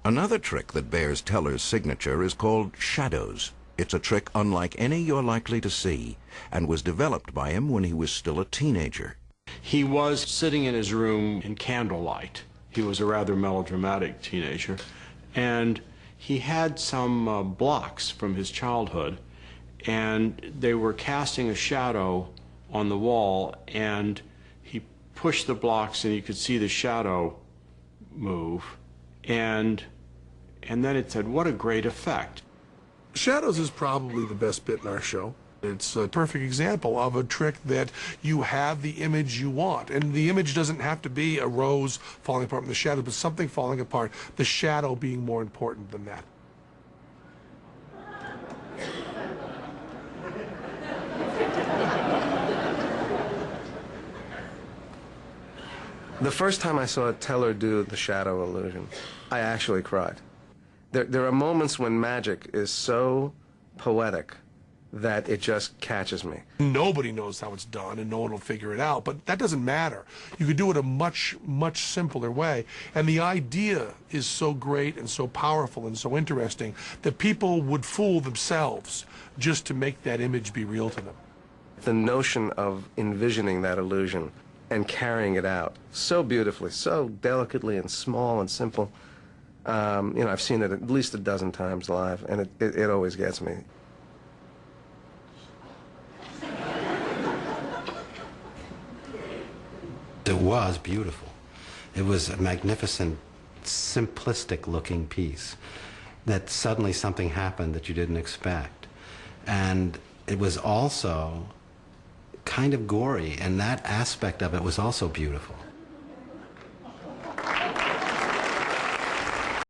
Another trick that bears Teller's signature is called shadows. It's a trick unlike any you're likely to see, and was developed by him when he was still a teenager. He was sitting in his room in candlelight. He was a rather melodramatic teenager, and he had some blocks from his childhood, and they were casting a shadow on the wall, and he pushed the blocks and you could see the shadow move, and then it said, "What a great effect." Shadows is probably the best bit in our show. It's a perfect example of a trick that you have the image you want. And the image doesn't have to be a rose falling apart from the shadow, but something falling apart, the shadow being more important than that. The first time I saw Teller do the shadow illusion, I actually cried. There are moments when magic is so poetic that it just catches me. Nobody knows how it's done, and no one will figure it out, but that doesn't matter. You could do it a much, much simpler way, and the idea is so great and so powerful and so interesting that people would fool themselves just to make that image be real to them. The notion of envisioning that illusion and carrying it out so beautifully, so delicately and small and simple. You know, I've seen it at least a dozen times live, and it always gets me. It was beautiful. It was a magnificent, simplistic-looking piece that suddenly something happened that you didn't expect. And it was also kind of gory, and that aspect of it was also beautiful.